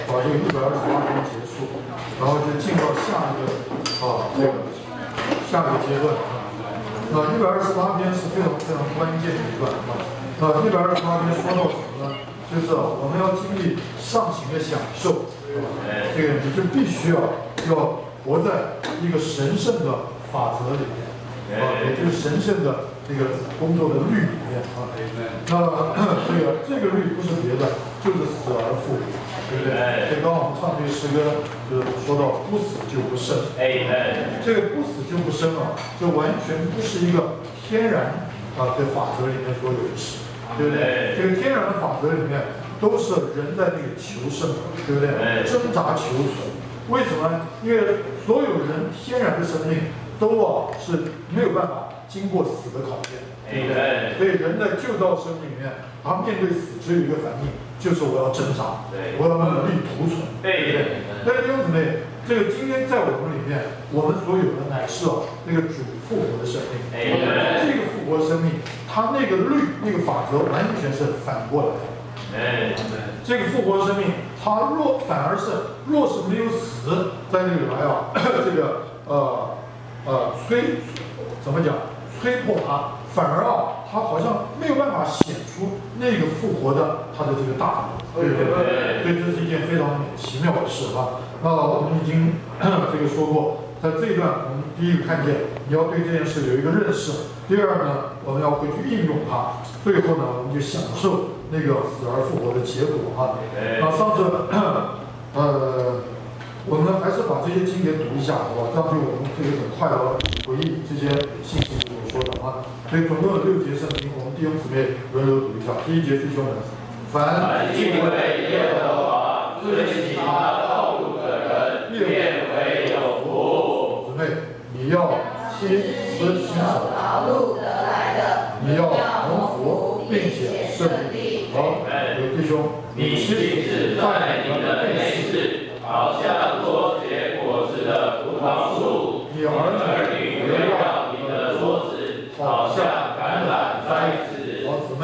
把这个128天结束，然后就进到下一个下一个阶段128天是非常非常关键的一段128天说到什么呢？就是我们要经历上行的享受这个你就必须要活在一个神圣的法则里面也就是神圣的这个工作的律里面这个律不是别的，就是死而复活，对不对？所以刚刚我们唱这个诗歌，就是说到不死就不生。这个不死就不生就完全不是一个天然的法则里面所有的事，对不对？这个天然的法则里面都是人在那个求生，对不对？挣扎求存。为什么呢？因为所有人天然的生命都是没有办法经过死的考验，对不对？所以人在旧造生命里面，他面对死只有一个反应，就是我要挣扎，我要努力图存，对不对？但是弟兄姊妹，这个今天在我们里面，我们所有的乃是那个主复活的生命，这个复活生命，它那个律那个法则完全是反过来的。这个复活生命，它反而是若是没有死在那里来这个怎么讲？催迫它，反而它好像没有办法显出那个复活的它的这个大能，对不对？所以这是一件非常奇妙的事我们已经这个说过，在这一段我们第一个看见你要对这件事有一个认识，第二呢，我们要回去应用它，最后呢，我们就享受那个死而复活的结果上次我们还是把这些经节读一下，好吧？这样就我们可以很快的回忆这些信息所说的所以总共有6节圣经，我们弟兄姊妹轮流读一下。第1节，弟兄们，凡敬畏耶和华、遵行他道路的人，便为有福。姊妹，你要亲自亲手劳碌得来的，你要蒙福，并且顺利。好，有弟兄，你妻子在你的内室，好像多结果子的葡萄树，你儿女围绕你的桌子，好像橄榄栽子。好，姊妹，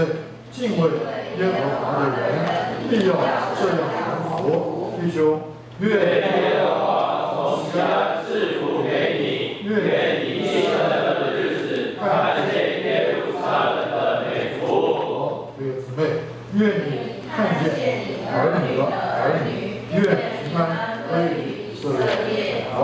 敬畏耶和华的人，必要这样蒙福。弟兄，愿耶和华从西安赐福给你，愿你一生的日子看见耶路撒冷的美福。好，这个姊妹，愿你看见儿女的儿女，愿平安归于以色列。好，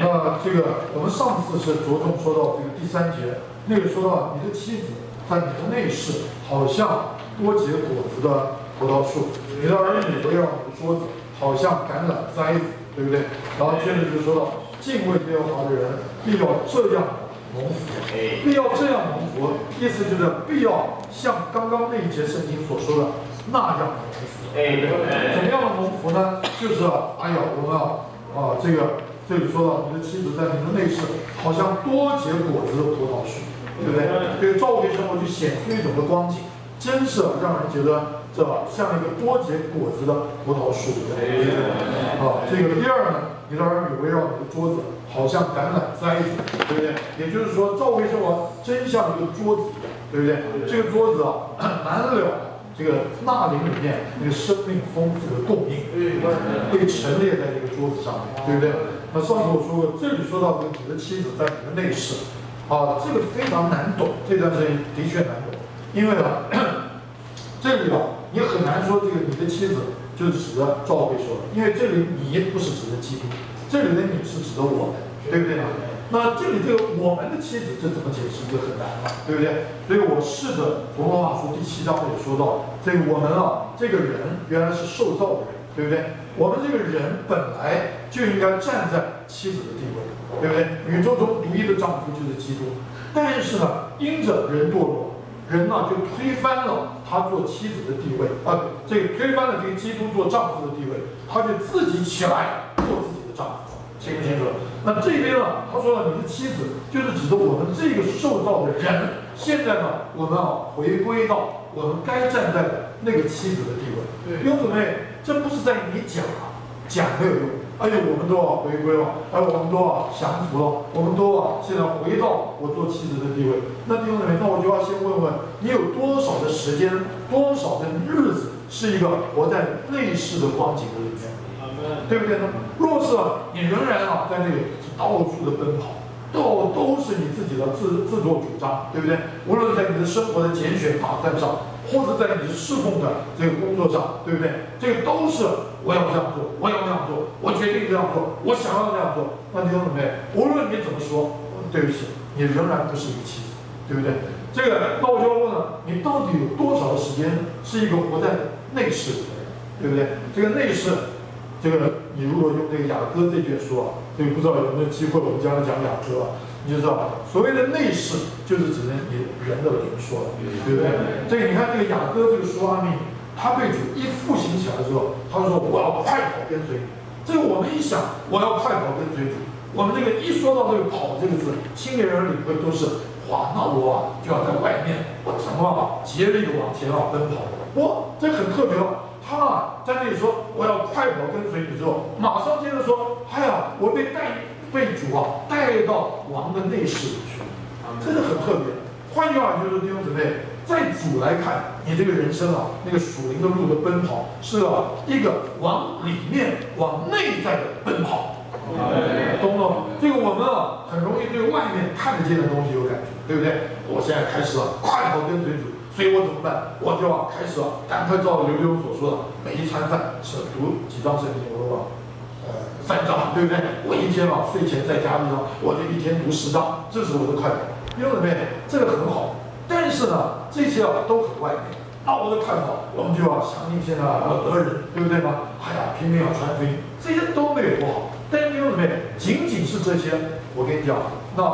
那这个我们上次是着重说到这个第3节，那个说到你的妻子在你的内室，好像多结果子的葡萄树，你的儿女围绕你的桌子，好像橄榄栽子，对不对？然后接着就说到敬畏耶和华的人，必要这样蒙福，必要这样蒙福，意思就是必要像刚刚那一节圣经所说的那样蒙福。怎么样的蒙福呢？就是我们这里说到你的妻子在你的内室，好像多结果子的葡萄树，对不对？这个教会生活就显出一种的光景，真是让人觉得像一个多结果子的葡萄树。这个第二呢，你的儿女围绕你的桌子，好像橄榄栽子，对不对？也就是说，教会生活真像一个桌子，对不对？这个桌子满了这个纳灵里面那个生命丰富的供应，会陈列在这个桌子上面，对不对？那上次我说过，这里说到这个你的妻子在你的内室，这个非常难懂，这段时间的确难懂，因为这里你很难说这个你的妻子就是指的教会说的，因为这里你不是指的基督，这里的你是指的我们，对不对呢？那这里这个我们的妻子这怎么解释就很难了，对不对？所以我试着从罗马书第7章也说到，这个我们这个人原来是受造的人，对不对？我们这个人本来就应该站在妻子的地位，对不对？宇宙中独一的丈夫就是基督，但是呢，因着人堕落，人就推翻了他做妻子的地位这个推翻了这个基督做丈夫的地位，他就自己起来做自己的丈夫。清不清楚？那这边他说了，你的妻子就是指的我们这个受造的人。现在呢，我们回归到我们该站在的那个妻子的地位。弟兄姊妹，这不是在你讲没有用。我们都回归了，我们都降服了，我们都现在回到我做妻子的地位。那弟兄姊妹，那我就要先问问你有多少的时间，多少的日子是一个活在内室的光景的里面，对不对呢？若是你仍然在那里到处的奔跑，都是你自己的自作主张，对不对？无论在你的生活的拣选打算上，或者在你的侍奉的这个工作上，对不对？这个都是我要这样做，我要那样做，我决定这样做，我想要这样做。那弟兄姊妹，无论你怎么说，对不起，你仍然不是一个妻子，对不对？这个，那我就要问了，你到底有多少的时间是一个活在内室的人，对不对？这个内室，这个你如果用这个雅歌这卷书这个不知道有没有机会，我们将来讲雅歌你就知道，所谓的内室就是指的你人的灵说，对不对？这个你看这个雅歌这个书阿密，他被主一复兴起来之后，他说我要快跑跟随你。这个我们一想，我要快跑跟随主，我们这个一说到这个跑这个字，青年人领会都是哇，那我就要在外面，我怎么竭力的往前奔跑？哇，这很特别他在那里说我要快跑跟随你之后，马上接着说，哎呀，我被主带到王的内室里去，这个很特别。换句话就是弟兄姊妹，在主来看，你这个人生那个属灵的路的奔跑，是一个往里面、往内在的奔跑。懂不懂？这个我们很容易对外面看得见的东西有感觉，对不对？我现在开始快跑跟随主，所以我怎么办？我就开始赶快照刘墉所说的，每一餐饭是读几章圣经，我都3章，对不对？我一天睡前在家里我就一天读10章，这是我的快跑。因为这个很好，但是呢，这些都很外面。那我的快跑，我们就要响应现在俄人，对不对吗？哎呀，拼命要传福音，这些都没有不好。但弟兄姊妹，仅仅是这些，我跟你讲，那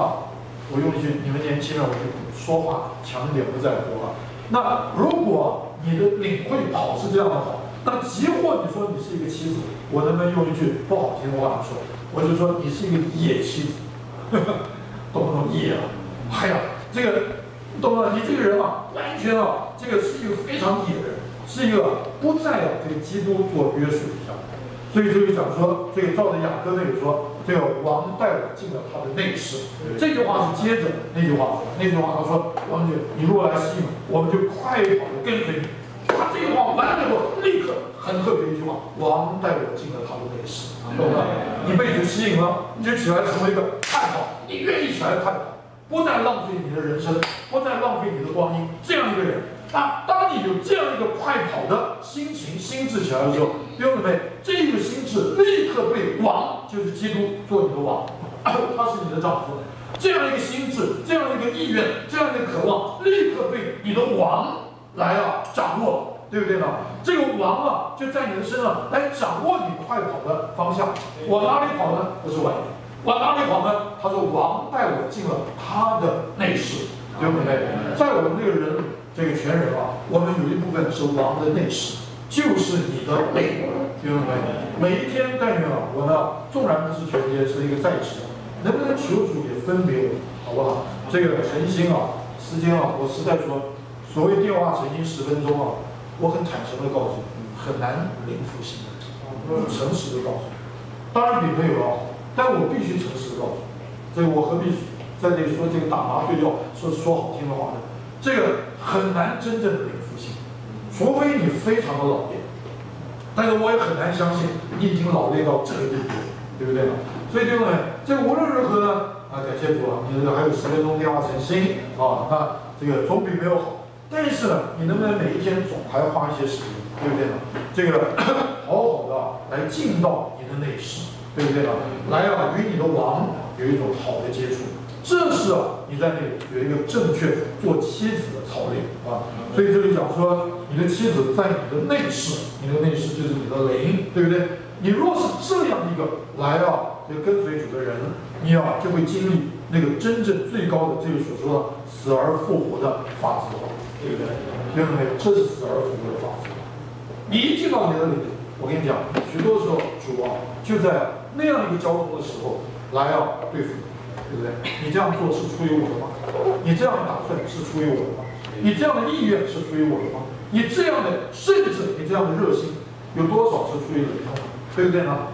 我用一句你们年轻人，我就说话强一点，不在乎那如果你的领会跑是这样的跑，那即或你说你是一个妻子，我能不能用一句不好听的话说？我就说你是一个野妻子，懂不懂野哎呀，这个懂了，你这个人完全这个是一个非常野的人，是一个不在这个基督做约束底下。所以这就讲说，这个照着雅歌那里说，这个王带我进了他的内室。这句话是接着那句话，他说，王姐，你若来吸引，我们就快跑的跟随你。他这句话完了以后，立刻很特别一句话，王带我进了他的内室，懂了？你被主吸引了，你就起来成为一个快跑，你愿意起来快跑。不再浪费你的人生，不再浪费你的光阴，这样一个人，当你有这样一个快跑的心情、心智起来的时候，弟兄姊妹，这个心智立刻被王，就是基督做你的王，他是你的丈夫。这样一个心智，这样一个意愿，这样一个渴望，立刻被你的王来掌握，对不对呢？这个王就在你的身上来掌握你快跑的方向。往哪里跑呢？不是外面。往哪里跑呢？他说：“王带我进了他的内室，对不对？在我们这个人，这个全人我们有一部分是王的内室，就是你的内，对不对？每一天但愿我呢，纵然不是全职，是一个在职，能不能求主也分别我，好不好？这个诚心时间我实在说，所谓电话诚心10分钟我很坦诚的告诉你，很难零负心的，诚实的告诉你，当然比朋友好。”但我必须诚实的告诉你，这个我何必在这里说这个打麻醉药，说好听的话呢？这个很难真正的零负心，除非你非常的老练。但是我也很难相信你已经老练到这个地步，对不对呢？所以弟兄们，这个无论如何呢，感谢主你还有10分钟电话诚心那这个总比没有好。但是呢，你能不能每一天总还花一些时间，对不对呢？这个好好的来进到你的内室。对不对呢？来与你的王有一种好的接触，这是你在那里有一个正确做妻子的操练所以这里讲说，你的妻子在你的内室，你的内室就是你的灵，对不对？你若是这样一个来就跟随主的人，你就会经历那个真正最高的这个所说的死而复活的法则，对不对？对不对？这是死而复活的法则。你一进到你的里面，我跟你讲，许多时候主就在那样一个交通的时候来对付你，对不对？你这样做是出于我的吗？你这样的打算是出于我的吗？你这样的意愿是出于我的吗？你这样的甚至你这样的热心，有多少是出于你的？对不对呢？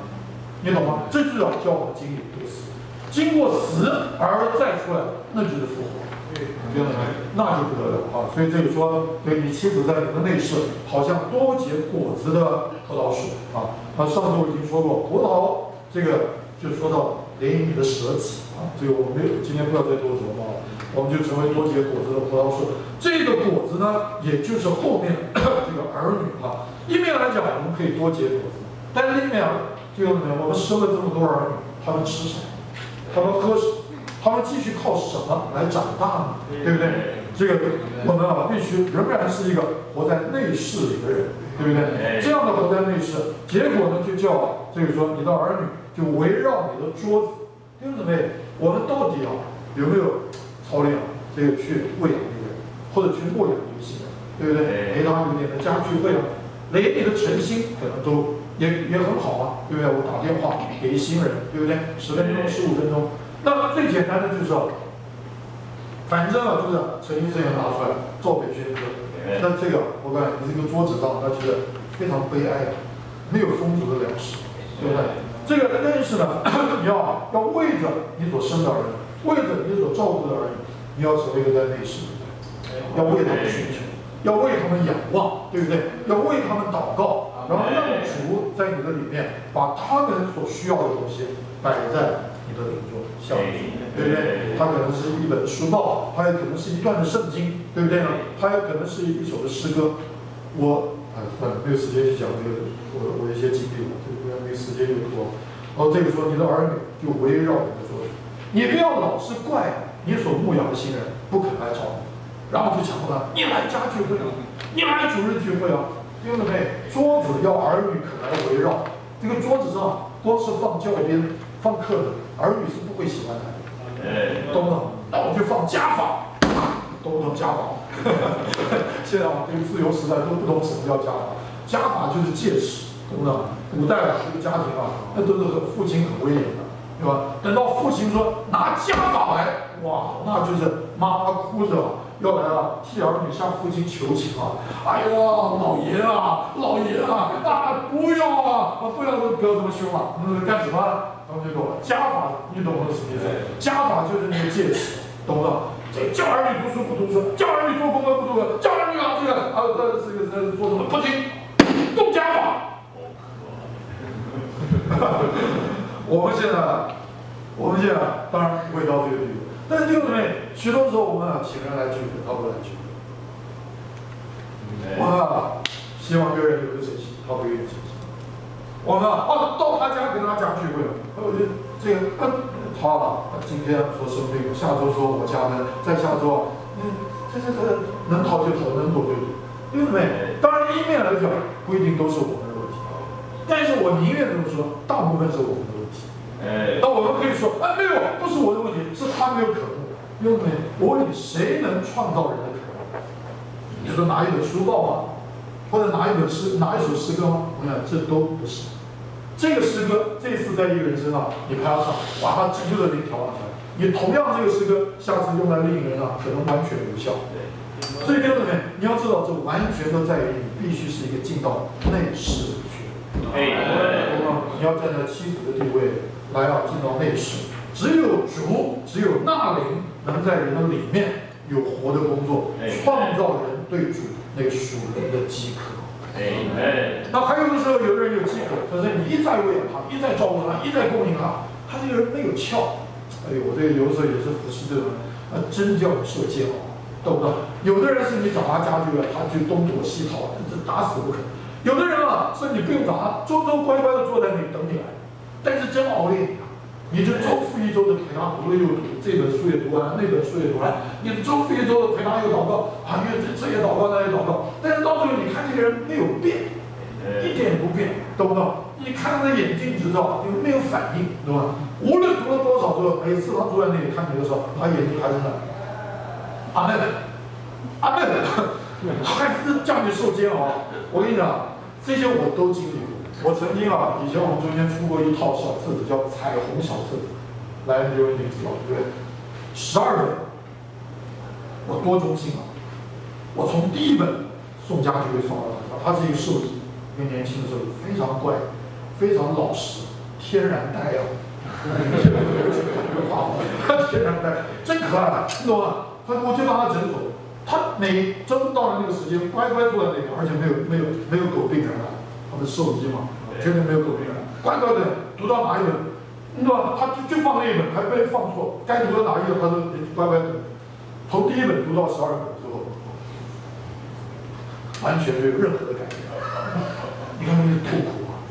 你懂吗？这就是叫我们经历这个死，经过死而再出来，那就是复活。对不对？那就不得了啊！所以这里说，对你妻子在你的内室，好像多结果子的葡萄树啊。上次我已经说过，葡萄这个就说到连你的舍己啊，这个我们今天不要再多琢磨了，我们就成为多结果子的葡萄树。这个果子呢，也就是后面这个儿女啊。一面来讲，我们可以多结果子，但是另一面这个我们生了这么多儿女，他们吃什么？他们喝什么？他们继续靠什么来长大呢？对不对？这个我们必须仍然是一个活在内室里的人，对不对？这样的活在内室，结果呢就叫这个说你的儿女就围绕你的桌子。弟兄姊妹，我们到底有没有操练这个去喂养一个人，或者去牧养一个新人，对不对？陪他有点的家具喂养，连你的诚心可能都也很好啊，对不对？我打电话给一新人，对不对？10分钟、15分钟。那最简单的就是反正就是陈医生也拿出来做培训课。那这个我告诉你，这个桌子上，那就是非常悲哀的，没有丰足的粮食，对不对？这个但是呢，你要为着你所生的儿女，为着你所照顾的儿女，你要成为一个在内室的人，要为他们寻求，要为他们仰望，对不对？要为他们祷告，然后让主在你的里面把他们所需要的东西摆在你的灵中，效力，对不对？它可能是一本书报，它也可能是一段的圣经，对不对呢？它也可能是一首的诗歌。算了，没有时间去讲这个我的一些经历了，这个没时间就多。这个说你的儿女就围绕你的桌子，你不要老是怪你所牧养的新人不肯来找你，然后就强迫他，你来家聚会啊，你来主日聚会啊，对不对？桌子要儿女肯来围绕，这个桌子上光是放教鞭、放课本，儿女是不会喜欢的，懂不懂？那我就放家法，懂不懂家法？现在这个自由时代都不懂什么叫家法，家法就是戒尺，懂不懂？古代这个家庭那都是父亲很威严的，对吧？等到父亲说拿家法来，哇，那就是妈妈哭着要来替儿女向父亲求情啊！哎呀，老爷啊，不要不要这么凶啊！干什么？他们就懂了，家法你懂得什么意思？家法就是那个戒尺，懂不懂？叫儿女读书不读书，叫儿女做功课不做功课，叫儿女这个做什么不听，动家法。我们现在当然不会到这个地步，但是弟兄姊妹，许多时候我们请人来聚会，他不来聚会。我希望别人有个诚心，他不愿意诚心。我们到他家跟他家聚会，我觉得这个他今天说生病，下周说我家呢，再下周这能逃就逃，能躲就躲，对不对？当然一面来讲不一定都是我们的问题，但是我宁愿这么说，大部分是我们的问题。那我们可以说没有，不是我的问题，是他没有可能。对不对？我问你，谁能创造人的可能？你说拿一本书报吗？或者拿一首诗歌吗？我想这都不是。这个诗歌这次在一个人身上，你拍上，把他急救的灵调上去，你同样这个诗歌，下次用在另一个人上，可能完全无效。所以弟兄姊妹，你要知道，这完全都在于你必须是一个进到内室里去。你要站在妻子的地位来进到内室。只有主，只有那灵能在人的里面有活的工作，创造人对主那个属灵的饥渴。那还有的时候，有的人有饥渴，可是你一再喂养他，一再照顾他，一再供应他，他这个人没有窍。我这个有的时候也是服侍这种，真叫你受煎熬，懂不懂？有的人是你找他家具他就东躲西逃，这打死不肯。有的人是你不用找他，周周乖乖的坐在那里等你来，但是真熬练你就周复一周的陪他读了又读，这本书也读完，那本书也读完，你周复一周的陪他又祷告，这也祷告，那也祷告，但是到最后你看这个人没有变，一点也不变，懂不懂？你看他的眼睛，你就知道没有反应，懂吧？无论读了多少周，每次他坐在那里看你的时候，他眼睛还是那，阿门，阿门，还是叫你受煎熬。我跟你讲，这些我都经历过。我曾经以前我们中间出过一套小册子，叫彩虹小册子，来刘文鼎知道对不对？12本，我多忠心我从第一本送家就会送到他是一个瘦子，一个年轻的时候非常乖，非常老实，天然呆天然呆，真可爱，你懂吗？我就让他诊所，他每周到了那个时间，乖乖坐在那边，而且没有狗病人来，他们兽医嘛，绝对没有狗病人，乖乖的读到哪一本，对吧？他就放那一本，还被放错，该读到哪一个他都乖乖读，从第一本读到12本之后，完全没有任何的改变。你看那个痛苦啊，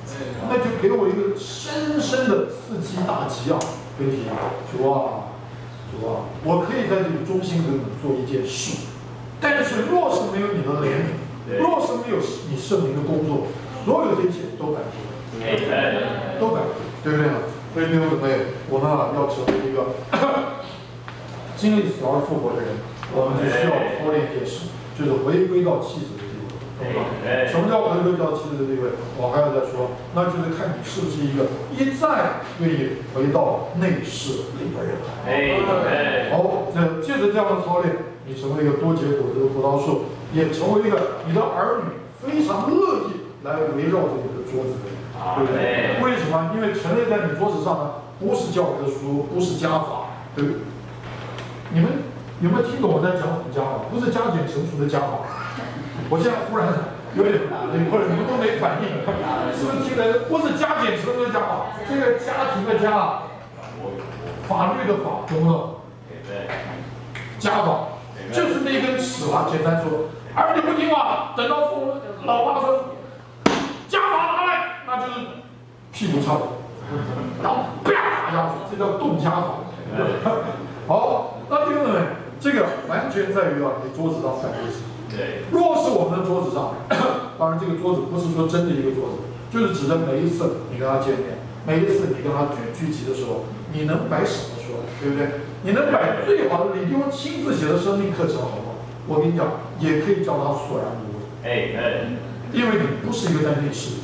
那就给我一个深深的刺激打击啊！跟你主啊，我可以在这个中心给你们做一件事，但是若是没有你的怜悯，若是没有你圣灵的工作，所有这一切都白费，都白费，对不对？所以弟兄姊妹，我们要成为一个经历死而复活的人，我们就需要操练一件事，就是回归到妻子的地位。什么叫回归到妻子的地位？我还要再说，那就是看你是不是一个一再愿意回到内室里的人。好，借着这样的操练，你成为一个多结果子的葡萄树，也成为一个你的儿女非常乐意来围绕着你的桌子的人，对不对？为什么？因为陈列在你桌子上呢，不是教科书，不是加法，对不对？你们有没有听懂我在讲什么加法？不是加减乘除的加法。我现在忽然有点，或者你们都没反应，是不是听来不是加减乘除的加法？这个家庭的家，法律的法，懂不懂？加法就是那根尺啊，简单说。儿女不听话，等到父母老爸说加法拿来，那就是屁股插头，然后啪打下去，这叫动加法。好，那弟兄们，这个完全在于你桌子上摆的事。若是我们的桌子上，当然这个桌子不是说真的一个桌子，就是指的每一次你跟他见面，每一次你跟他聚集的时候，你能摆什么出来，对不对？你能摆最好的，你用亲自写的生命课程，好不好？我跟你讲，也可以叫他索然无味。因为你不是一个在内室里，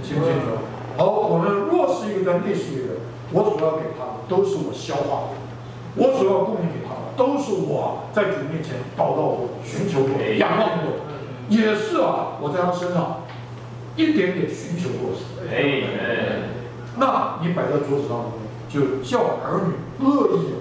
清不清楚？好，我们若是一个在内室里的人，我所要给他的都是我消化的，我所要供应给他的都是我在主面前祷告过、寻求过、仰望过，也是我在他身上一点点寻求过。那你摆在桌子上的东西，就叫儿女乐意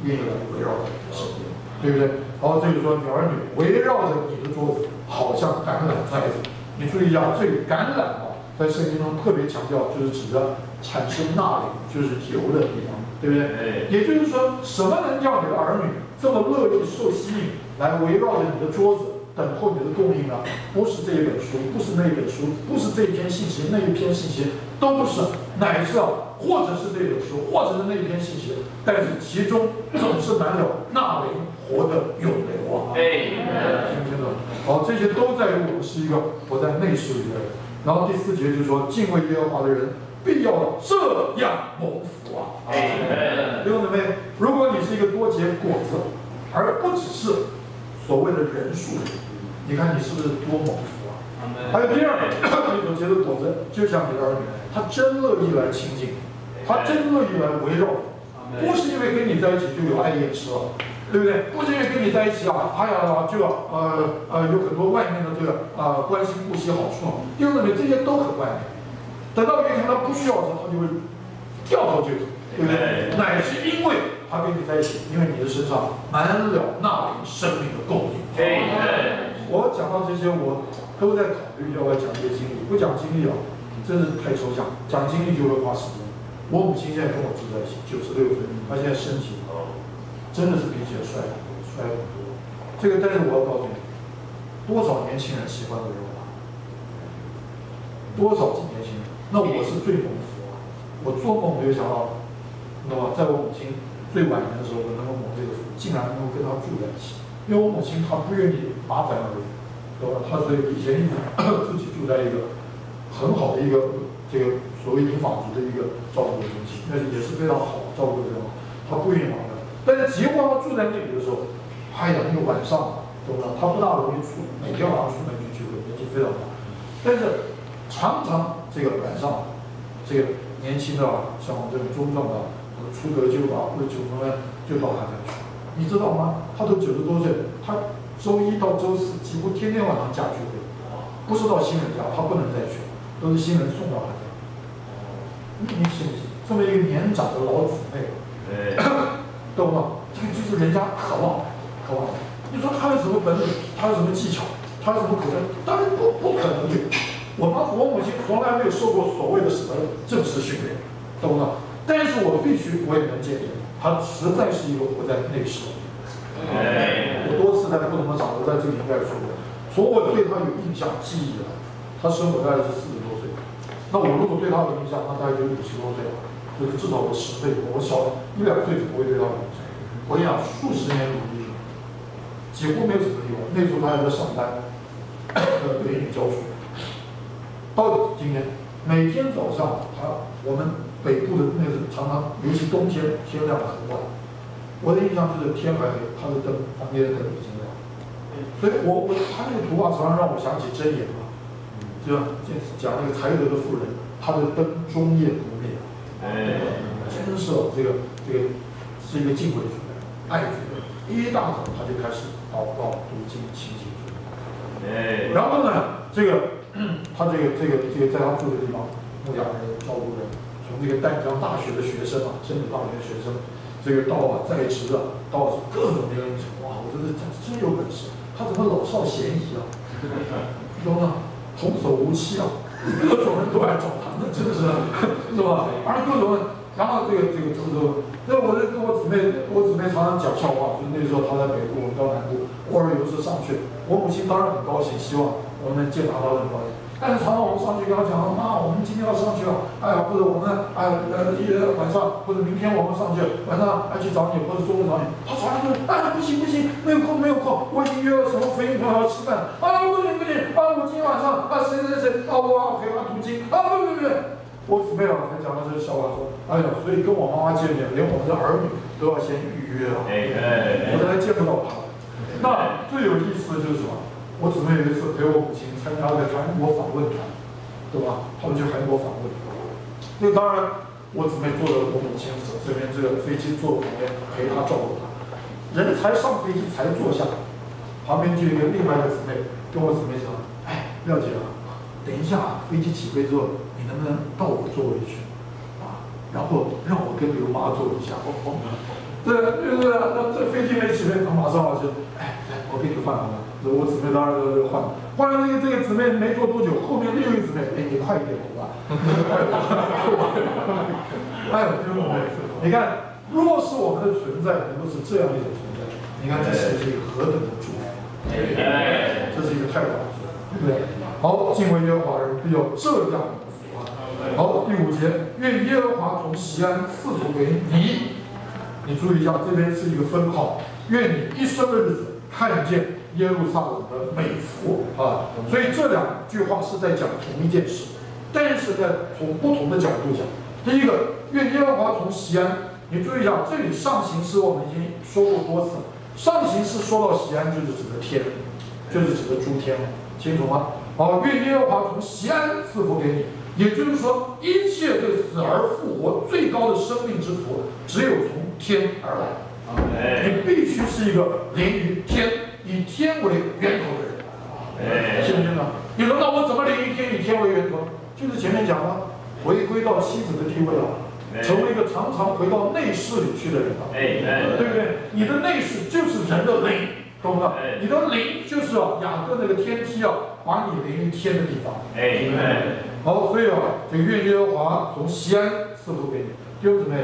愿意来围绕着你的身边，对不对？好，这就是说，你儿女围绕着你的桌子，好像橄榄栽子。你注意一下，这里橄榄在圣经中特别强调，就是指的产生钠离，就是油的地方，对不对？也就是说，什么能叫你的儿女这么乐意受吸引，来围绕着你的桌子，等候你的供应呢？不是这一本书，不是那一本书，不是这一篇信息，那一篇信息，都不是，乃是或者是这本书，或者是那一篇信息，但是其中总是满了钠离活的永流啊！听清楚？好，这些都在于我们是一个活在内室里的人。然后第4节就说，敬畏耶和华的人必要这样蒙福啊！弟兄姊妹，如果你是一个多结果子，而不只是所谓的人数，你看你是不是多蒙福啊？还有第二，你所结的果子，就像你的儿女，他真乐意来亲近，他真乐意来围绕你，不是因为跟你在一起就有爱宴吃了。对不对？不是因为跟你在一起就有很多外面的这个关心顾惜好处，弟兄姊妹，这些都很外面。等到有一天他不需要的时候，他就会掉头就走，对不对？乃是因为他跟你在一起，因为你的身上满了那灵生命的供应。我讲到这些，我都在考虑要不要讲这些经历。不讲经历真的是太抽象，讲经历就会花时间。我母亲现在跟我住在一起，96岁，她现在身体真的是比以前衰很多。这个，但是我要告诉你，多少年轻人喜欢围绕他，多少年轻人，那我是最蒙福啊！我做梦没有想到，那么在我母亲最晚年的时候，我能够蒙这个福，竟然能够跟她住在一起。因为我母亲她不愿意麻烦而已，对吧？她所以以前自己住在一个很好的一个这个所谓银发族的一个照顾中心，那也是非常好，照顾得非常好，她不愿意麻烦。但是结果他住在那里的时候，那个晚上，懂不懂？他不大容易出，每天晚上出门去聚会，年纪非常大。但是常常这个晚上，这个年轻的像我们这种中壮的，出得就或者酒呢就到他家去。你知道吗？他都90多岁，他周1到周4几乎天天晚上家聚会，不是到新人家，他不能再去，都是新人送到他家。你信不信？这么一个年长的老姊妹，懂吗？这个就是人家渴望，好不好？你说他有什么本领？他有什么技巧？他有什么口才？当然不可能有。我母亲从来没有受过所谓的什么正式训练，懂吗？但是我也能见证，他实在是一个活在内饰。我多次在不同的场合在这里应该说过，从我对他有印象记忆以来，他生我大概是40多岁，那我如果对他有印象，那大概就50多岁了，就是至少我10岁，我小1、2岁是不会对他有印象。我跟你讲，数十年努力，几乎没有什么例外。那时候他还在上班，给你教书。到今天，每天早上我们北部的那个常常，尤其冬天天亮得很晚。我的印象就是天还黑，他的灯房间的灯已经亮。所以他那个图画常常让我想起箴言嘛，就讲那个才德的妇人，她的灯终夜不灭。真是这个是一个敬畏主的、爱主的。一大早他就开始祷告、读经、亲近主。然后呢，他这个在他住的地方，牧羊人、照顾人，从这个淡江大学的学生啊，真理大学的学生。这个到在职的，到各种年龄层，哇！我觉得真有本事，他怎么老少咸宜啊？懂吗？童叟无欺啊，各种人都来找他，那真的是，是吧？而各种人，然后这个，那我跟我姊妹常常讲笑话，就是那时候她在北部，我们到南部，偶尔有时上去，我母亲当然很高兴，希望我们能见她，很高兴。但是常常我们上去跟他讲，妈，我们今天要上去了，哎呀，或者我们晚上或者明天我们上去，晚上去找你，或者中午找你，他常常说，哎，不行，没有空，我已经约了什么福音朋友要吃饭，啊，不行，啊，我今天晚上谁，啊，我要陪他读经，啊，不，我姊妹才讲到这个笑话说，哎呀，所以跟我妈妈见面，连我们的儿女都要先预约啊，我才见不到他。那最有意思的就是什么？我姊妹有一次陪我母亲参加了韩国访问团，对吧？他们去韩国访问，那当然，我姊妹坐在我母亲这边这个飞机坐旁边陪她照顾她，人才上飞机才坐下，旁边就有一个另外一个姊妹跟我姊妹讲，哎，廖姐啊，等一下飞机起飞之后，你能不能到我座位去啊？然后让我跟刘妈坐一下，对，那这飞机没起飞，马上就，哎，我给你换好了。我姊妹当然就换了这个姊妹没坐多久，后面另一个姊妹，哎，你快一点好吧？哎，对不对？你看，若是我们的存在能够是这样一种存在，你看这是一个何等的祝福，这是一个太大的祝福，对不对？好，敬畏耶和华人必有这样的福啊！好，第5节，愿耶和华从锡安赐福给你。你注意一下，这边是一个分号，愿你一生的日子看见耶路撒冷的美福啊！所以这2句话是在讲同一件事，但是从不同的角度讲。第一个，愿耶和华从锡安，你注意一下，这里上行诗我们已经说过多次，上行诗说到锡安就是指的天，就是指的诸天，清楚吗？好，愿耶和华从锡安赐福给你，也就是说，一切对死而复活最高的生命之福，只有从天而来。你必须是一个连于天，以天为源头的人，信不信呢？你说那我怎么连于天，以天为源头？就是前面讲了，回归到妻子的地位了，成为一个常常回到内室里去的人了，对不对？你的内室就是人的灵，懂吗？你的灵就是雅各那个天梯把你连于天的地方。好，所以这个愿耶和华从锡安赐福给你，弟兄姊妹。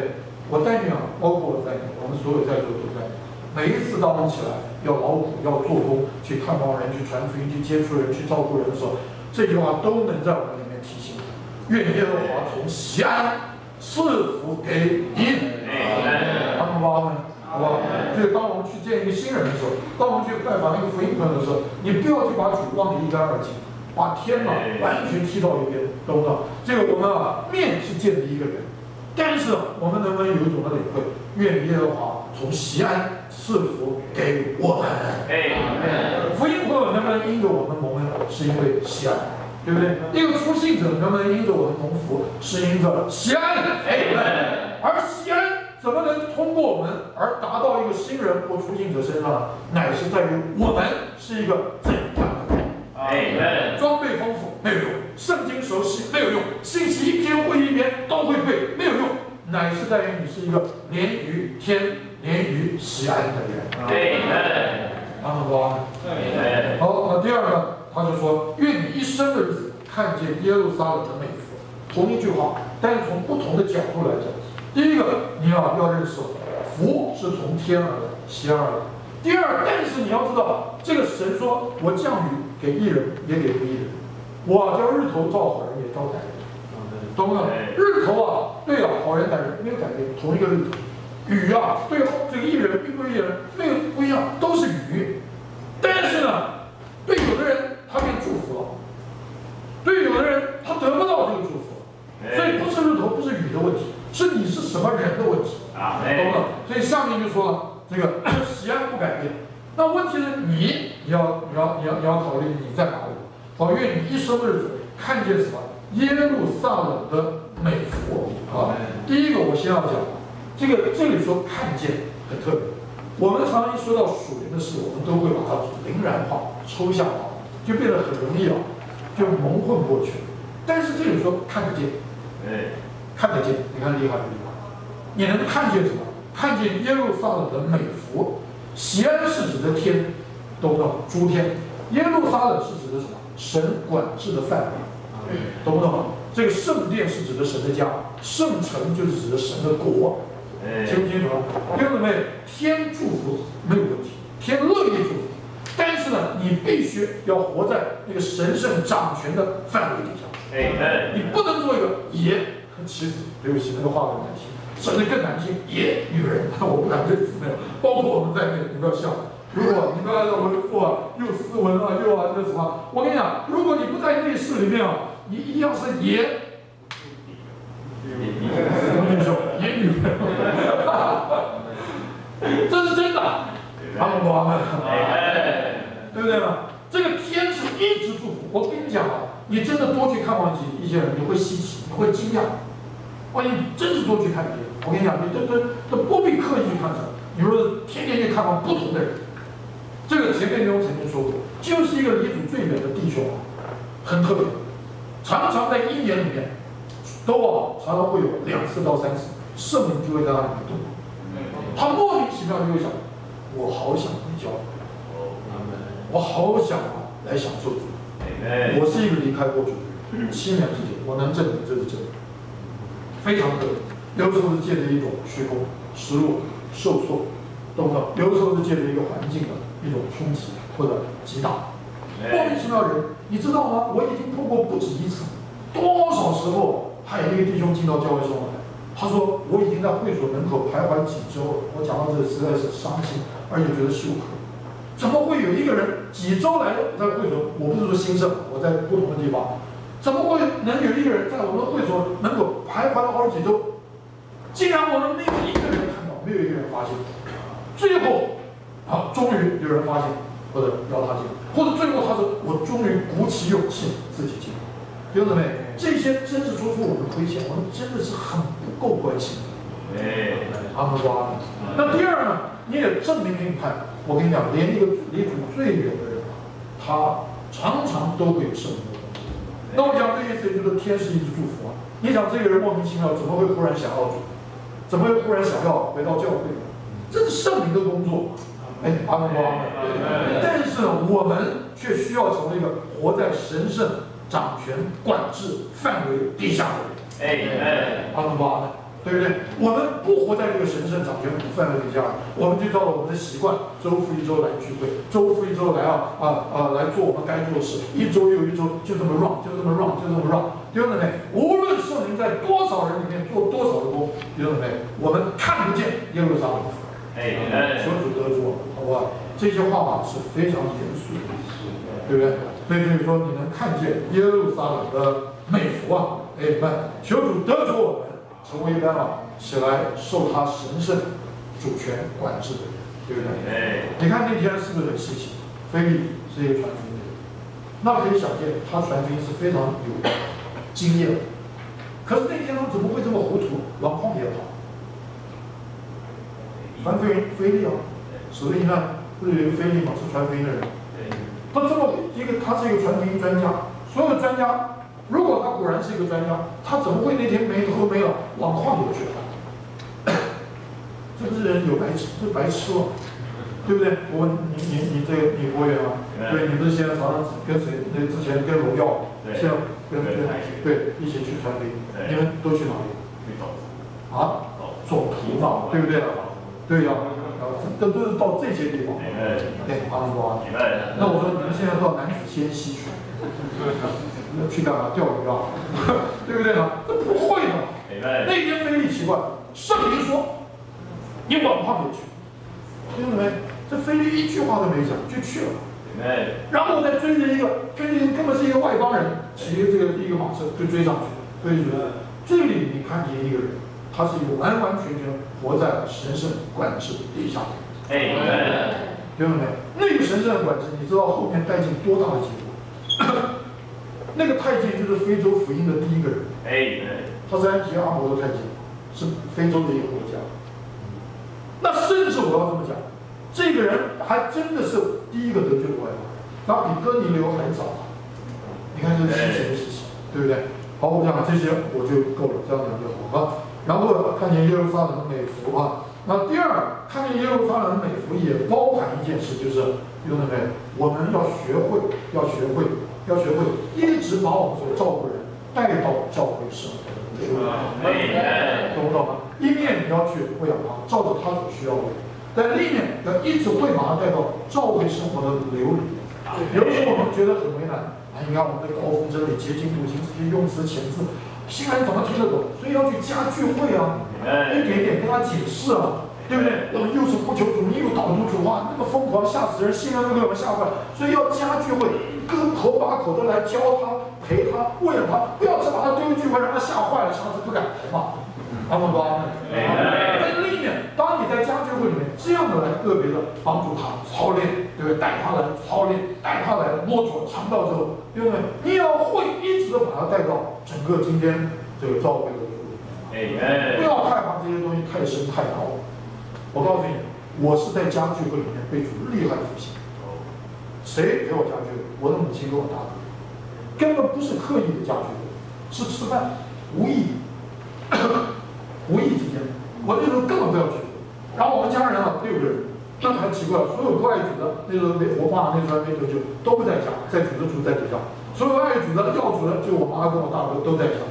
我带你包括我带你，我们所有在座都带你。每一次当我们起来要劳苦、要做工、去看望人、去传福音、去接触人、去照顾人的时候，这句话都能在我们里面提醒你。愿耶和华从锡安赐福给你。阿门，好不好？所以当我们去见一个新人的时候，当我们去拜访一个福音朋友的时候，你不要去把主忘得一干二净，把天完全踢到一边，懂不懂？这个我们面是见的一个人。但是我们能不能有一种的领会？愿耶和华从锡安赐福给我们。福音朋友能不能因着我们蒙恩，是因为锡安，对不对？一个初信者能不能因着我们蒙福，是因着锡安。而锡安怎么能通过我们而达到一个新人或初信者身上呢？乃是在于我们是一个怎样的人？装备丰富没有用，圣经熟悉没有用，信息一篇会一篇都会背没有用，乃是在于你是一个连于天、连于西安的人。对，阿门不阿门？对。好，那第二呢，他就说，愿你一生的日子看见耶路撒冷的美福。同一句话，但是从不同的角度来讲。第一个，你要认识，福是从天而来，西而来。第二，但是你要知道，这个神说，我降雨给义人，也给不义人，我叫日头照好人，也照歹人。懂了？日头啊，对啊，好人歹人没有改变，同一个日头。雨啊，对这个义人并不是义人，没有不一样，都是雨。但是呢，对有的人他变祝福了，对有的人他得不到这个祝福，所以不是日头，不是雨的问题，是你是什么人的问题。懂了？所以上面就说了，这个西安不改变。那问题是你要考虑你在哪里。好，愿你一生的日子看见什么？耶路撒冷的美福啊！第一个我先要讲，这里说看见很特别。我们常常一说到属灵的事，我们都会把它凌然化、抽象化，就变得很容易就蒙混过去。但是这里说看得见，看得见，你看厉害不厉害？你能看见什么？看见耶路撒冷的美福。西安是指的天，懂不懂？诸天。耶路撒冷是指的什么？神管制的范围。懂不懂？这个圣殿是指的神的家，圣城就是指的神的国，清不清楚？弟兄姊妹，天祝福没有问题，天乐意祝福，但是呢，你必须要活在那个神圣掌权的范围底下。你不能做一个野和妻子，对不起，那个话很难听，甚至更难听，野女人，我不敢对姊妹，包括我们在内，你不要笑。如果你不要让回复又斯文又这什么，我跟你讲，如果你不在内室里面你一定要是野女生，野女人，这是真的，阿门不阿门？对不对呢？这个天是一直祝福。我跟你讲你真的多去看望一些人，你会稀奇，你会惊讶。万一你真是多去看一些，我跟你讲，你这不必刻意去看什么，你说天天去看望不同的人。这个前面中曾经说过，就是一个离主最远的弟兄，很特别，常常在一年里面，常常会有2次到3次，圣灵就会在那里面动。他莫名其妙就会想，我好想回教，我好想来享受主。我是一个离开过主的人，7年之前，我能证明这是真的，非常特别。有时候是借着一种虚空、失落、受挫，懂吗？有的时候是借着一个环境的一种冲击或者击打，莫名其妙的人，你知道吗？我已经碰过不止1次，多少时候还有一个弟兄进到教会中来，他说我已经在会所门口徘徊几周了。我讲到这实在是伤心，而且觉得羞愧。怎么会有一个人几周来在会所？我不是说兴盛，我在不同的地方，怎么会能有一个人在我们会所门口徘徊了好几周？竟然我们没有一个人看到，没有一个人发现。最后终于有人发现，或者要他进，或者最后他说我终于鼓起勇气自己进。弟兄姊妹，这些真是说出我们亏欠，我们真的是很不够关心的。阿门不阿门？那第二呢，你也证明给你看。我跟你讲，连一个离主最远的人，他常常都会有圣灵的工作。那我讲这意思，就是天是一直祝福你想这个人莫名其妙，怎么会忽然想要主？怎么会忽然想要回到教会？这是圣灵的工作。阿门不阿门？但是我们却需要成为一个活在神圣掌权管制范围底下的人。阿门不阿门？对不对？我们不活在这个神圣掌权范围底下，我们就照了我们的习惯，周复一周来聚会，周复一周来来做我们该做的事，一周又一周，就这么 run， 就这么 run， 就这么 run。弟兄姊妹，无论圣灵在多少人里面做多少的工，弟兄姊妹，我们看不见耶路撒冷。求主得主，好不好？这些话是非常严肃的，对不对？所以就是说，你能看见耶路撒冷的美福求主得主我们。成为一班起来受他神圣主权管制的人，对不对？你看那天是不是很稀奇？腓利是一个传福音的人，那可以想见他传福音是非常有经验的。可是那天他怎么会这么糊涂，往旷野跑？传福音腓利所以你看，不是有一个腓利吗？是传福音的人。他这么他是一个传福音专家，所有的专家。如果他果然是一个专家，他怎么会那天没头没脑往旷野去？日人有白吃，就白吃了，对不对？我问你这个你国员啊，对，你不是现在常常跟谁？那之前跟荣耀，现在跟对一起去传媒，你们都去哪里？啊，总图嘛，对不对？对呀，都是到这些地方，对，阿拉伯。那我说你们现在到南子仙溪去，去干嘛？钓鱼啊，对不对呢？这不会的。那天菲利奇怪，圣灵说，你往旁边去，听懂没？这菲利一句话都没讲就去了。然后再追着根本是一个外邦人，骑着一个马车就追上去，追这里你看见一个人。他是一个完完全全活在神圣管制底下的，对不对？那个神圣的管制，你知道后面带进多大的结果？那个太监就是非洲福音的第一个人，他是安提阿伯的太监，是非洲的一个国家。那甚至我要这么讲，这个人还真的是第一个得救的外邦人，他比哥尼流还早。你看这是神奇的事情，对不对？好，我讲这些我就够了，这样讲就好了。然后看见耶路撒冷的美福啊，那第二，看见耶路撒冷的美福也包含一件事，就是弟兄姊妹，我们要学会一直把我们所照顾人带到教会生活的里，懂不懂吗？一面你要去喂养他，照着他所需要的，但另一面要一直会把他带到教会生活的流里面。有时候我们觉得很为难，你看我们的高峰真理、洁净笃行这些用词遣字。新人怎么听得懂？所以要去加聚会啊，一点点跟他解释啊，对不对？我们又是不求主义，又导督主啊，那个疯狂吓死人，新人都给我们吓坏了。所以要加聚会，跟口把口的来教他、陪他、喂养他，不要只把他丢聚会，让他吓坏了，下次不敢来嘛。阿门吧。但另一面，当你在家聚会里面这样的来个别的帮助他操练，对不对？带他来操练，带他来摸索尝到之后，对不对？你要会一直的把他带到整个今天这个教会的路里面，不要害怕这些东西太深太高。我告诉你，我是在家聚会里面被主厉害复兴。谁陪我家聚会？我的母亲跟我大哥，根本不是刻意的家聚会，是吃饭，无意之间，我那时候根本不要去。然后我们家人啊6个人，那还奇怪，所有不爱主的，那时候我爸那时候还没得救，都不在家，在主的住在底下。所有爱主的、要主的，就我妈跟我大哥都在家。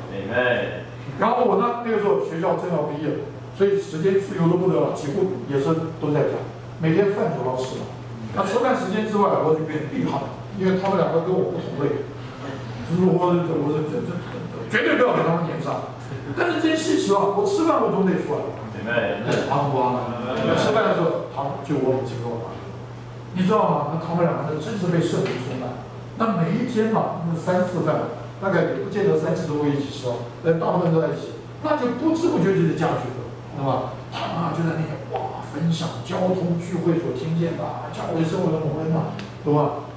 然后我呢，那个时候学校正要毕业，所以时间自由的不得了，几乎也是都在家，每天饭总要吃嘛。那吃饭时间之外，我就变避他们，因为他们两个跟我不同类，就是我绝对不要给他们撵上。但是真稀奇啊！我吃饭我总得出来，阿不阿？吃饭的时候，就我母亲跟我爸，你知道吗？那他们两个真是被圣灵充满。那每一天嘛，那3、4饭，大概也不见得3次都会一起吃哦，但大部分都在一起，那就不知不觉就是家聚会，对吧？他们就在那边分享交通聚会所听见的教会生活的蒙恩嘛，对吧？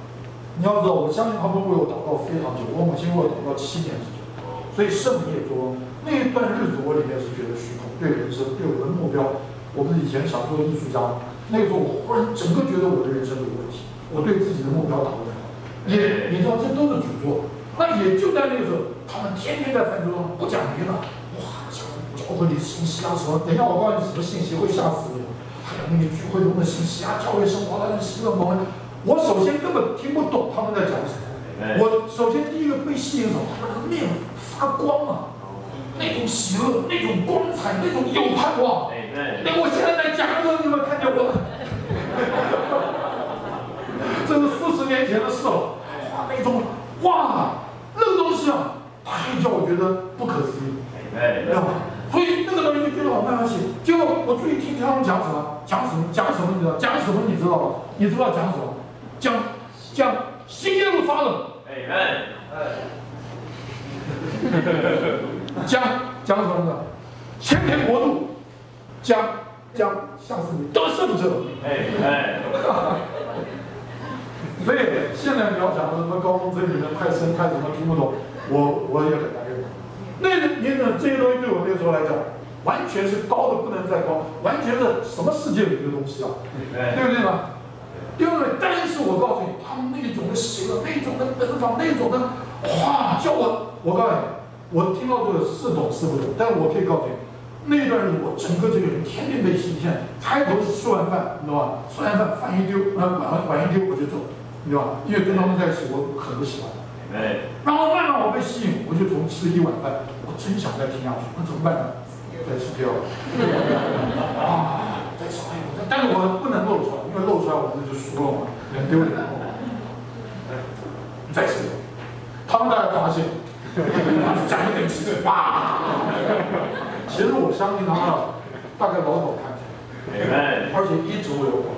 你要知道，我相信他们为我祷告非常久，我母亲为我祷告7年之久，所以圣灵也做。那一段日子，我里面是觉得虚空，对人生，对我的目标。我不是以前想做艺术家吗？那个时候，我忽然整个觉得我的人生有问题，我对自己的目标打问号。你知道，这都是主做。那也就在那个时候，他们天天在饭桌上不讲别的，哇，教会里信息啊什么。等一下，我告诉你什么信息会吓死你。还有那个聚会中的信息啊，教会生活的习惯蒙恩，我首先根本听不懂他们在讲什么。我首先第一个被吸引什么？他们的面发光啊！那种喜乐，那种光彩，那种有盼望。那我现在在讲的时候，你们看见我了？这是40年前的事了。那种那个东西啊，太叫我觉得不可思议，对吧？所以那个东西就觉得好慢慢写。结果我注意听他们讲什么，讲什么，你知道吗？讲什么？讲新耶路撒冷。讲什么呢？千年国度，讲吓死你，得胜者。所以现在你要讲的什么高峰真理的太深太什么听不懂，我也很难认同。那这些东西对我那时候来讲，完全是高的不能再高，完全是什么世界里的东西啊，对不对呢？对不对？但是我告诉你，他们那种的喜乐，那种的奔跑，那种的叫我告诉你，我听到这个是懂是不懂，但是我可以告诉你，那一段日子，我整个这个人天天被洗骗，开头是吃完饭，你知道吧？吃完饭饭一丢，碗一丢我就走，你知道吧？因为跟他们在一起，我很不喜欢。然后慢慢我被吸引，我就从吃一碗饭，我真想再听下去，那怎么办呢？再吃掉了。再少一点，但是我不能露出来，因为露出来我们就输了嘛，很丢脸。再吃掉，他们大概发现，讲一点吃的，哇！其实我相信他们大概老早看见，而且一直为我。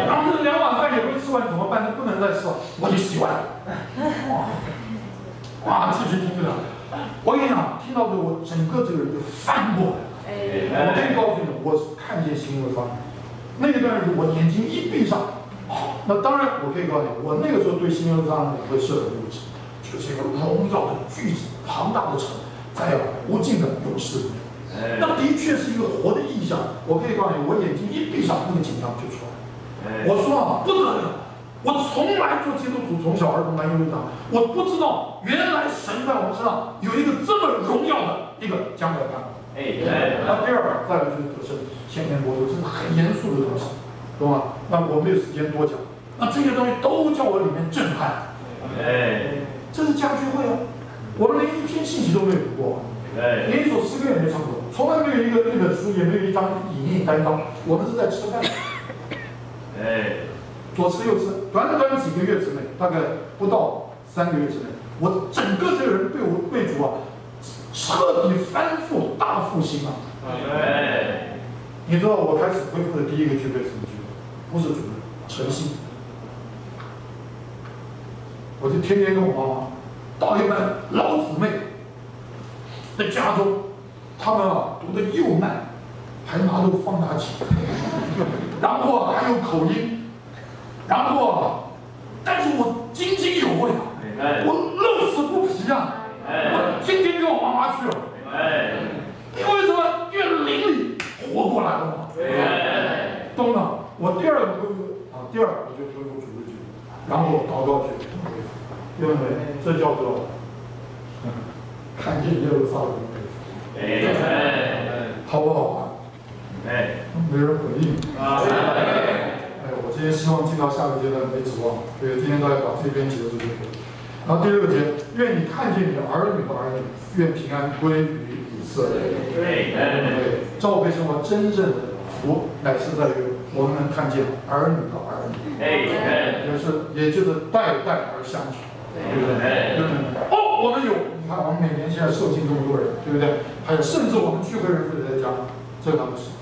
然后这2碗饭也没吃完怎么办呢？不能再吃了，我就洗碗。哇，继续听着。我跟你讲，听到这我整个这个人就翻过来了。我可以告诉你，我看见新闻发生。那一段日子，我眼睛一闭上，那当然我可以告诉你，我那个时候对新闻发生会设很物质，就是一个荣耀的巨庞大的城，在无尽的勇士里面。那的确是一个活的意象。我可以告诉你，我眼睛一闭上，那个景象就出来了。我说不得了。我从来做基督徒，从小儿童来一路长，我不知道原来神在我们身上有一个这么荣耀的一个将来盼望。那第二个，再来就是得胜千年国度，这是很严肃的东西，懂吗？那我没有时间多讲，那这些东西都叫我里面震撼。这是家聚会啊，我们连一篇信息都没有读过，连一首诗歌也没唱过，从来没有一本书，也没有一张影印单张，我们是在吃饭。左吃右吃，短几个月之内，大概不到3个月之内，我整个这个人被主啊彻底翻覆大复兴啊！你知道我开始恢复的第一个聚会是什么聚会？不是主任，诚信。我就天天跟我妈妈到一班老姊妹的家中，他们读得又慢，还拿着放大器，然后还有口音。然后但是我津津有味我乐此不疲啊！我天天跟我妈妈去了，因为什么？因为灵里活过来了嘛。懂了？我第二个恢复第二我就恢复主日聚，然后祷告去恢复，因为这叫做看见耶路撒冷的恢复，好不好玩？没人回应。我今天希望进到下个阶段没指望，所以今天大家把这边结束就可以。然后第6节，愿你看见你的儿女和儿女，愿平安归于以色列。对，教会生活真正的福，乃是在于我们能看见儿女的儿女，也就是代代而相传，对不对？我们有，你看我们每年现在受尽这么多人，对不对？还有甚至我们聚会人数也在加，这他不是，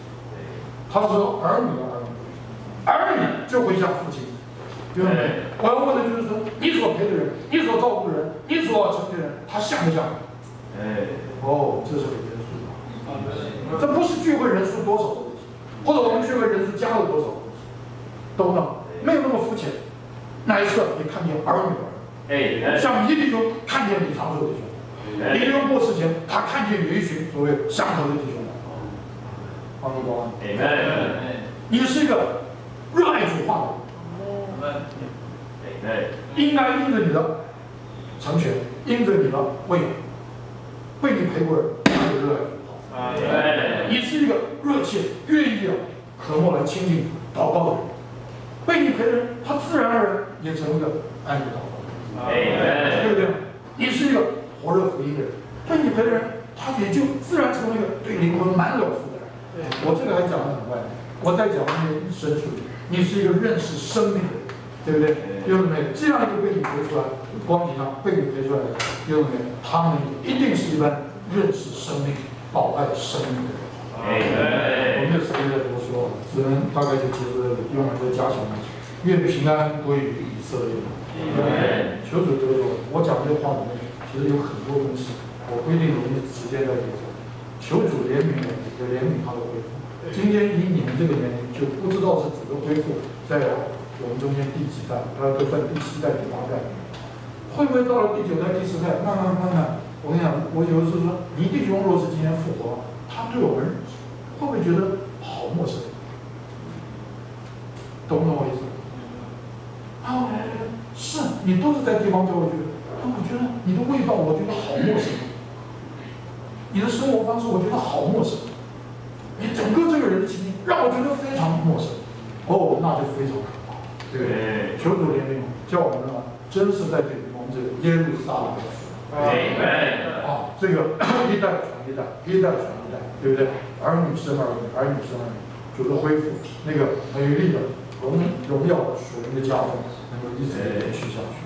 他是说儿女的儿女。儿女就会像父亲，对不对？我要问的就是说，你所陪的人，你所照顾的人，你所成的人，他像不像？这是很严肃的。这不是聚会人数多少的问题，或者我们聚会人数加了多少的问题，懂吗？没有那么肤浅。那一次你看见儿女，像你弟兄看见你长寿弟兄，你弟兄过世前，他看见有一群所谓相同的弟兄，帮助光。你是一个热爱主话的人，应该因着你的成全，因着你的喂养，被你陪过人，他就热爱主话。你是一个热切、愿意渴慕来亲近、祷告的人，被你陪的人，他自然而然也成一个爱你祷告的人，对不对？你是一个火热福音的人，被你陪的人，他也就自然成为一个对灵魂满了福的人。我这个还讲得很外面。我在讲那深处，你是一个认识生命的人，对不对？弟兄姊妹，这样一个被你陪出来，光景上被你陪出来的弟兄姊妹，他们一定是一般认识生命、保爱生命的人。我没有时间再多说，只能大概就结束这里，用来再加强。愿平安归于以色列。求主得着。我讲这话里面其实有很多东西，我不一定有时间在讲。求主怜悯我们，也怜悯他的恢复。今天以你们这个年龄，就不知道是主的恢复在我们中间第几代，大家都算第7代、第8代，会不会到了第9代、第10代，慢慢？我跟你讲，我有的时候说，你弟兄若是今天复活，他对我们会不会觉得好陌生？懂不懂我意思？是你都是在地方教会觉得，我觉得你的味道，我觉得好陌生。你的生活方式我觉得好陌生，你整个这个人的情境让我觉得非常陌生，哦，那就非常可怕，对不对？求主怜悯，叫我们呢，真是在这里蒙着耶路撒冷的福。啊，这个一代传一代，一代传一代，对不对？儿女生儿女，儿女生儿女，主的恢复那个美丽的荣耀的属灵的家风，能够一直延续下去。